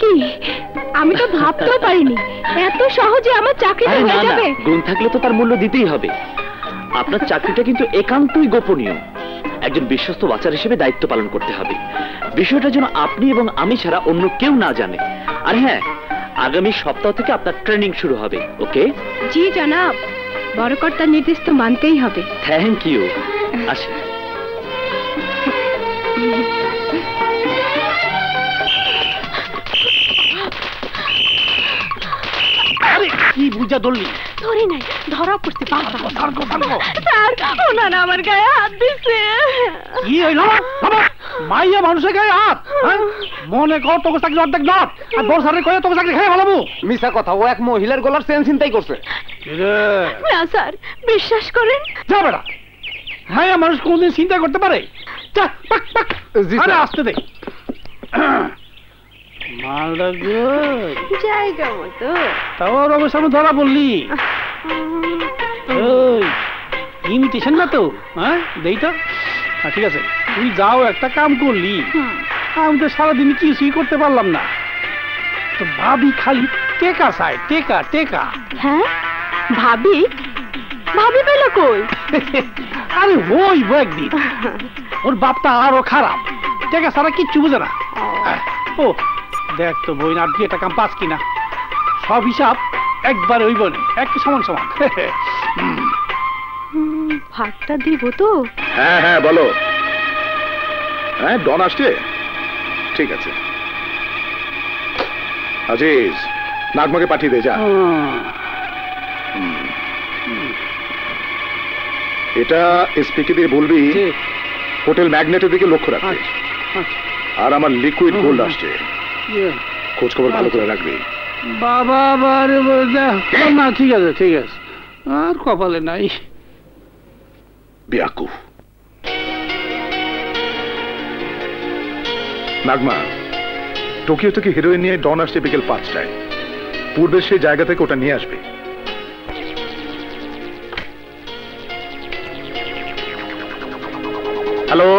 কি? আমি তো ভাবতেও পারিনি এত সহজে আমার চাকরিটা হয়ে যাবে। গুণ থাকলে তো তার মূল্য দিতেই হবে। আপনার চাকরিটা কিন্তু একান্তই গোপনীয়। একজন বিশ্বস্ত ওয়াচার হিসেবে দায়িত্ব পালন করতে হবে। বিষয়টা যেন আপনি এবং আমি ছাড়া অন্য কেউ না জানে। আর হ্যাঁ, আগামী সপ্তাহ থেকে আপনার ট্রেনিং শুরু হবে। ওকে? জি জনাব, বড় কর্তার নির্দেশ তো মানতেই হবে। Thank you. আসি। কি বুঝা ধরলি? ধরে নাই, ধরা পড়তে পারবো। স্যার, ওনারা আমার গায়ে হাত দিছে। কি হইল? মাইয়া মানুষের গায়ে হাত? মনে কর তোকে চাকরি অর্ধেক নট, আর বড় স্যারের কয়ে তোকে চাকরি খেয়ে ফেলাবো। মিছা কথা, ও এক মহিলার গলার চেন ছিনতাই করছে। না স্যার, বিশ্বাস করেন। যা বেটা, মাইয়া মানুষ কোনদিন চিন্তা করতে পারে? আসতে দে। মালদা জায়গা মতো তাও রমের সামনে ধরা বললি। ইমিটেশন না তো? হ্যাঁ, দেই তো। ঠিক আছে, তুই যাও, একটা কাম করলি। আমি তো সারাদিন কিছুই করতে পারলাম না। তো ভাবি খালি টেকা চায়, টেকা টেকা। হ্যাঁ, ভাবি ভাবি পেল কই? আরে হইব একদিন। ওর বাপটা আরো খারাপ, টেকা ছাড়া কিচ্ছু বুঝে না। ও দেখ তো বই না, আপনি একটা কাম পাস কিনা। সব হিসাব একবার হইব না, এক সমান সমান। ভাগটা দিব তো? হ্যাঁ হ্যাঁ বলো। হ্যাঁ, ডন আসছে? ঠিক আছে। আজিজ, নাগমাকে পাঠিয়ে দে যা। এটা এসপিকে দিয়ে বলবি হোটেল ম্যাগনেটের দিকে লক্ষ্য রাখবে। আর আমার লিকুইড গোল্ড আসছে, খোঁজ খবর ভালো করে রাখবি। বাবা না, ঠিক আছে ঠিক আছে, আর কপালে নাই। বিয়াকু নাগমা, টোকিও থেকে হিরোইন নিয়ে ডন আসছে বিকেল 5টায়। পূর্বের সেই জায়গা থেকে ওটা নিয়ে আসবে। হ্যালো।